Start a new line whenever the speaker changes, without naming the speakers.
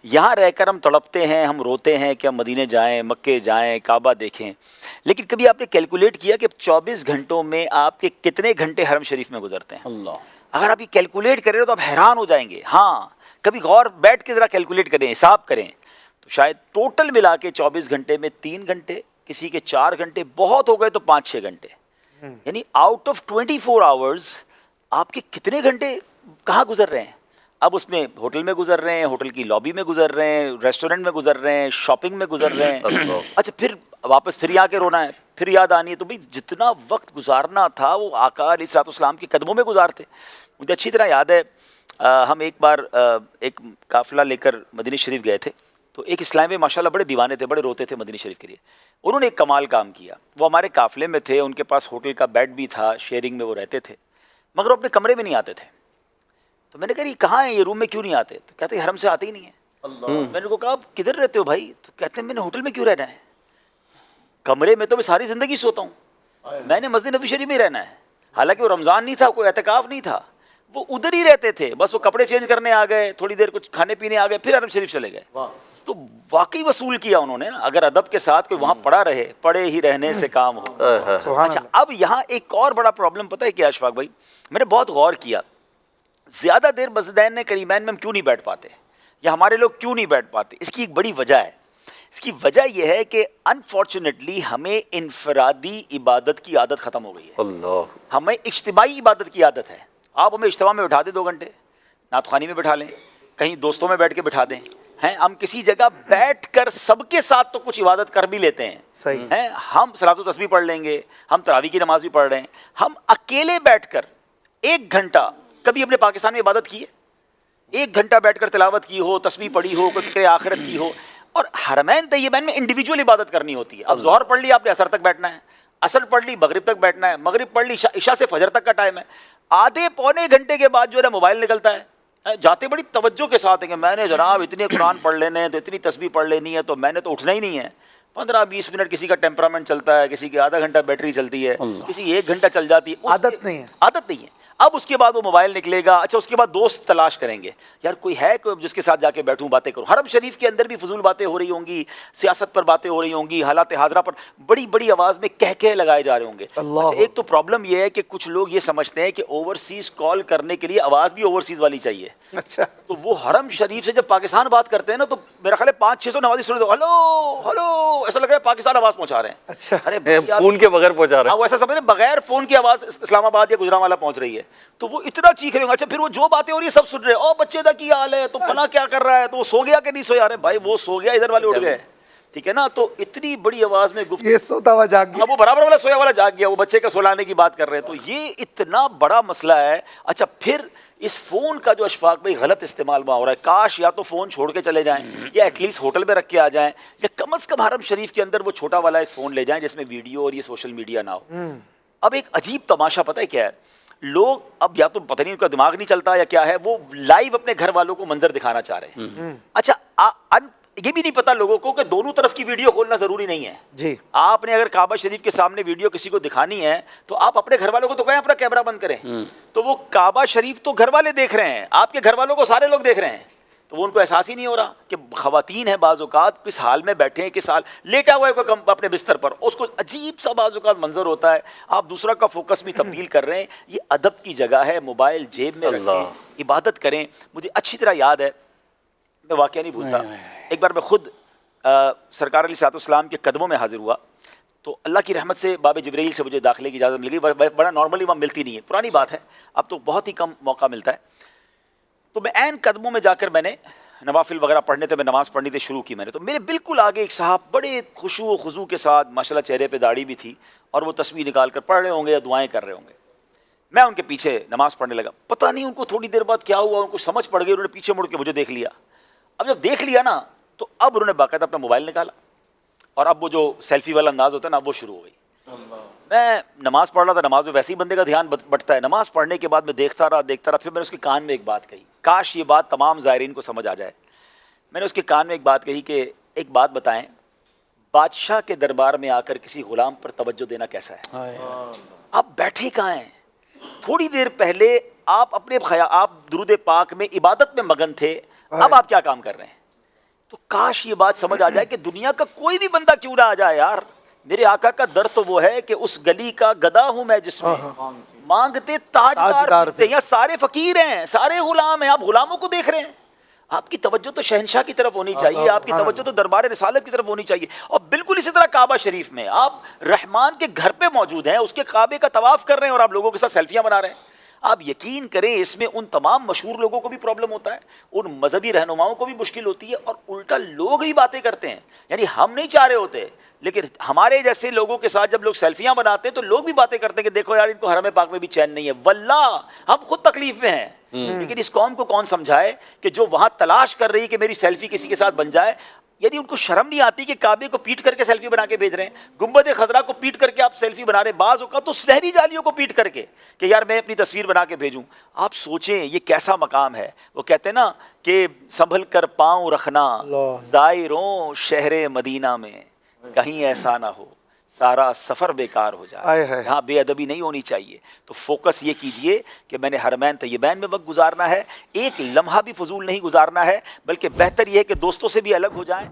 یہاں رہ کر ہم تڑپتے ہیں, ہم روتے ہیں کہ ہم مدینے جائیں, مکے جائیں, کعبہ دیکھیں, لیکن کبھی آپ نے کیلکولیٹ کیا کہ 24 گھنٹوں میں آپ کے کتنے گھنٹے حرم شریف میں گزرتے ہیں؟
اللہ,
اگر آپ یہ کیلکولیٹ کریں تو آپ حیران ہو جائیں گے. ہاں کبھی غور بیٹھ کے ذرا کیلکولیٹ کریں, حساب کریں, تو شاید ٹوٹل ملا کے 24 گھنٹے میں 3 گھنٹے, کسی کے 4 گھنٹے, بہت ہو گئے تو 5-6 گھنٹے, یعنی آؤٹ آف 24 آورز آپ کے کتنے گھنٹے کہاں گزر رہے ہیں؟ اب اس میں ہوٹل میں گزر رہے ہیں, ہوٹل کی لابی میں گزر رہے ہیں, ریسٹورنٹ میں گزر رہے ہیں, شاپنگ میں گزر رہے ہیں. اچھا پھر واپس پھر آ کے رونا ہے, پھر یاد آنی ہے. تو بھائی جتنا وقت گزارنا تھا وہ آقا علیہ الصلوۃ والسلام کے قدموں میں گزارتے. مجھے اچھی طرح یاد ہے ہم ایک بار ایک قافلہ لے کر مدینہ شریف گئے تھے, تو ایک اسلامی ماشاء اللہ بڑے دیوانے تھے, بڑے روتے تھے مدینہ شریف کے لیے. انہوں نے ایک کمال کام کیا, وہ ہمارے قافلے میں تھے, ان کے پاس ہوٹل کا بیڈ بھی تھا, شیئرنگ میں وہ رہتے تھے, مگر وہ اپنے کمرے میں نہیں آتے تھے. تو میں نے کہا یہ کہاں ہیں, یہ روم میں کیوں نہیں آتے؟ تو کہتے ہیں حرم سے آتے ہی نہیں ہیں. میں نے کو کہا آپ کدھر رہتے ہو بھائی؟ تو کہتے ہیں میں نے ہوٹل میں کیوں رہنا ہے, کمرے میں تو میں ساری زندگی سوتا ہوں, میں نے مسجد نبوی شریف میں رہنا ہے. حالانکہ وہ رمضان نہیں تھا, کوئی اعتکاف نہیں تھا, وہ ادھر ہی رہتے تھے, بس وہ کپڑے چینج کرنے آ گئے, تھوڑی دیر کچھ کھانے پینے آ گئے, پھر حرم شریف چلے گئے. تو واقعی وصول کیا انہوں نے. اگر ادب کے ساتھ کوئی وہاں پڑا رہے, پڑے ہی رہنے سے کام ہو. اچھا اب یہاں ایک اور بڑا پرابلم پتہ ہے کیا اشفاق بھائی, میں نے بہت غور کیا, زیادہ دیر مسجدین نے کریمین میں ہم کیوں نہیں بیٹھ پاتے, یا ہمارے لوگ کیوں نہیں بیٹھ پاتے؟ اس کی ایک بڑی وجہ ہے. اس کی وجہ یہ ہے کہ انفارچونیٹلی ہمیں انفرادی عبادت کی عادت ختم ہو گئی ہے.
اللہ,
ہمیں اجتماعی عبادت کی عادت ہے. آپ ہمیں اجتماع میں بٹھا دیں 2 گھنٹے, نعت خوانی میں بٹھا لیں, کہیں دوستوں میں بیٹھ کے بٹھا دیں, ہیں ہم کسی جگہ بیٹھ کر سب کے ساتھ تو کچھ عبادت کر بھی لیتے ہیں,
صحیح
ہیں ہم صلاۃ و تسبیح پڑھ لیں گے, ہم تراویح کی نماز بھی پڑھ رہے ہیں. ہم اکیلے بیٹھ کر 1 گھنٹہ کبھی اپنے پاکستان میں عبادت کی ہے؟ 1 گھنٹہ بیٹھ کر تلاوت کی ہو, تسبیح پڑھی ہو, کوئی فکر آخرت کی ہو. اور حرمین طیبین میں انڈیویجول عبادت کرنی ہوتی ہے. اب ظہر پڑھ لی آپ نے, عصر تک بیٹھنا ہے, عصر پڑھ لی مغرب تک بیٹھنا ہے, مغرب پڑھ لی عشاء سے فجر تک کا ٹائم ہے. آدھے پونے گھنٹے کے بعد جو ہے نا موبائل نکلتا ہے, جاتے بڑی توجہ کے ساتھ ہیں کہ میں نے جناب اتنے قرآن پڑھ لینے ہیں, تو اتنی تسبیح پڑھ لینی ہے, تو میں نے تو اٹھنا ہی نہیں ہے. 15-20 منٹ کسی کا ٹیمپرامنٹ چلتا ہے, کسی کی آدھا گھنٹہ بیٹری چلتی ہے, کسی 1 گھنٹہ چل جاتی ہے,
عادت نہیں ہے,
عادت نہیں ہے. اب اس کے بعد وہ موبائل نکلے گا. اچھا اس کے بعد دوست تلاش کریں گے, یار کوئی ہے کوئی جس کے ساتھ جا کے بیٹھوں باتیں کروں. حرم شریف کے اندر بھی فضول باتیں ہو رہی ہوں گی, سیاست پر باتیں ہو رہی ہوں گی, حالات حاضرہ پر بڑی بڑی آواز میں کہہ لگائے جا رہے ہوں گے. اچھا ایک تو پرابلم یہ ہے کہ کچھ لوگ یہ سمجھتے ہیں کہ اوورسیز کال کرنے کے لیے آواز بھی اوورسیز والی چاہیے.
اچھا
تو وہ حرم شریف سے جب پاکستان بات کرتے ہیں نا, تو میرا خیال ہے 500-600 نوازی سن دو, ہلو ہلو, ایسا لگ رہا ہے پاکستان آواز پہنچا رہے ہیں.
اچھا
ارے
فون کے بغیر پہنچا رہے ہیں,
وہ ایسا سمجھ بغیر فون کی آواز اسلام آباد یا گجرانوالہ پہنچ رہی ہے, تو وہ اتنا چیخ رہے ہوں گے. اچھا پھر وہ جو باتیں ہو رہی ہے سب سن رہے ہیں, او بچے دا کی حال ہے, تو فلاں کیا کر رہا ہے, تو وہ سو گیا کہ نہیں سویا؟ رہے بھائی وہ سو گیا, ادھر والے اٹھ گئے, ٹھیک ہے نا. تو اتنی بڑی آواز میں
یہ سوتا ہوا جاگ گیا,
وہ برابر والا سویا والا جاگ گیا, وہ بچے کا سلانے کی بات کر رہے ہیں. تو یہ اتنا بڑا مسئلہ ہے. اچھا پھر اس فون کا جو اشفاق بھائی غلط استعمال ہو رہا ہے, کاش یا تو فون چھوڑ کے چلے جائیں, یا ایٹ لیسٹ ہوٹل میں رکھ کے آ جائیں, یا کم از کم حرم شریف کے اندر وہ چھوٹا والا ایک فون لے جائیں جس میں ویڈیو اور یہ سوشل میڈیا نہ ہو. اب ایک عجیب تماشا پتہ ہے کیا ہے, لوگ اب یا تو پتہ نہیں ان کا دماغ نہیں چلتا یا کیا ہے, وہ لائیو اپنے گھر والوں کو منظر دکھانا چاہ رہے ہیں. اچھا یہ بھی نہیں پتا لوگوں کو کہ دونوں طرف کی ویڈیو کھولنا ضروری نہیں ہے.
جی
آپ نے اگر کعبہ شریف کے سامنے ویڈیو کسی کو دکھانی ہے تو آپ اپنے گھر والوں کو تو کہیں اپنا کیمرہ بند کریں, تو وہ کعبہ شریف تو گھر والے دیکھ رہے ہیں, آپ کے گھر والوں کو سارے لوگ دیکھ رہے ہیں, تو وہ ان کو احساس ہی نہیں ہو رہا کہ خواتین ہیں بعض اوقات کس حال میں بیٹھے ہیں, کس حال لیٹا ہوا ہے کوئی اپنے بستر پر, اس کو عجیب سا بعض اوقات منظر ہوتا ہے, آپ دوسرا کا فوکس بھی تبدیل کر رہے ہیں. یہ ادب کی جگہ ہے, موبائل جیب میں رکھیں, عبادت کریں. مجھے اچھی طرح یاد ہے, میں واقعہ نہیں بھولتا, ایک بار میں خود سرکار علیہ الصلوۃ والسلام کے قدموں میں حاضر ہوا, تو اللہ کی رحمت سے باب جبرائیل سے مجھے داخلے کی اجازت مل گئی. بڑا نارملی وہاں ملتی نہیں ہے, پرانی بات ہے, اب تو بہت ہی کم موقع ملتا ہے. تو میں عین قدموں میں جا کر میں نے نوافل وغیرہ پڑھنے تھے, میں نماز پڑھنی تھی شروع کی میں نے, تو میرے بالکل آگے ایک صاحب بڑے خشوع و خضوع کے ساتھ, ماشاءاللہ چہرے پہ داڑھی بھی تھی, اور وہ تسبیح نکال کر پڑھ رہے ہوں گے یا دعائیں کر رہے ہوں گے. میں ان کے پیچھے نماز پڑھنے لگا, پتہ نہیں ان کو تھوڑی دیر بعد کیا ہوا, ان کو سمجھ پڑ گئی, انہوں نے پیچھے مڑ کے مجھے دیکھ لیا. اب جب دیکھ لیا نا, تو اب انہوں نے باقاعدہ اپنا موبائل نکالا, اور اب وہ جو سیلفی والا انداز ہوتا ہے نا, وہ شروع ہو گئی. میں نماز پڑھ رہا تھا, نماز میں ویسے ہی بندے کا دھیان بٹتا ہے. نماز پڑھنے کے بعد میں دیکھتا رہا, پھر میں نے اس کے کان میں ایک بات کہی, کاش یہ بات تمام زائرین کو سمجھ آ جائے. میں نے اس کے کان میں ایک بات کہی کہ ایک بات بتائیں, بادشاہ کے دربار میں آ کر کسی غلام پر توجہ دینا کیسا ہے؟ آپ بیٹھے کہاں ہیں؟ تھوڑی دیر پہلے آپ اپنے آپ درود پاک میں عبادت میں مگن تھے, اب آپ کیا کام کر رہے ہیں؟ تو کاش یہ بات سمجھ آ جائے کہ دنیا کا کوئی بھی بندہ کیوں نہ آ جائے یار، میرے آقا کا در تو وہ ہے کہ اس گلی کا گدا ہوں میں جس میں مانگتے تاجدار پھرتے ہیں، سارے فقیر ہیں، سارے غلام ہیں، آپ غلاموں کو دیکھ رہے ہیں. آپ کی توجہ تو شہنشاہ کی طرف ہونی چاہیے، آپ کی توجہ تو دربار رسالت کی طرف ہونی چاہیے. اور بالکل اسی طرح کعبہ شریف میں آپ رحمان کے گھر پہ موجود ہیں، اس کے کعبے کا طواف کر رہے ہیں اور آپ لوگوں کے ساتھ سیلفیاں بنا رہے ہیں. آپ یقین کریں اس میں ان تمام مشہور لوگوں کو بھی پرابلم ہوتا ہے، ان مذہبی رہنماؤں کو بھی مشکل ہوتی ہے، اور الٹا لوگ ہی باتیں کرتے ہیں. یعنی ہم نہیں چاہ رہے ہوتے، لیکن ہمارے جیسے لوگوں کے ساتھ جب لوگ سیلفیاں بناتے ہیں تو لوگ بھی باتیں کرتے ہیں کہ دیکھو یار ان کو حرم پاک میں بھی چین نہیں ہے. واللہ ہم خود تکلیف میں ہیں. لیکن اس قوم کو کون سمجھائے کہ جو وہاں تلاش کر رہی ہے کہ میری سیلفی کسی کے ساتھ بن جائے، یعنی ان کو شرم نہیں آتی کہ کعبے کو پیٹ کر کے سیلفی بنا کے بھیج رہے ہیں، گنبد خضرا کو پیٹ کر کے آپ سیلفی بنا رہے ہیں، بعض اوقات تو سنہری جالیوں کو پیٹ کر کے کہ یار میں اپنی تصویر بنا کے بھیجوں. آپ سوچیں یہ کیسا مقام ہے. وہ کہتے ہیں نا کہ سنبھل کر پاؤں رکھنا زائروں شہر مدینہ میں، کہیں ایسا نہ ہو سارا سفر بیکار ہو جائے. یہاں بے ادبی نہیں ہونی چاہیے. تو فوکس یہ کیجئے کہ میں نے حرمین طیبین میں وقت گزارنا ہے، ایک لمحہ بھی فضول نہیں گزارنا ہے، بلکہ بہتر یہ ہے کہ دوستوں سے بھی الگ ہو جائیں.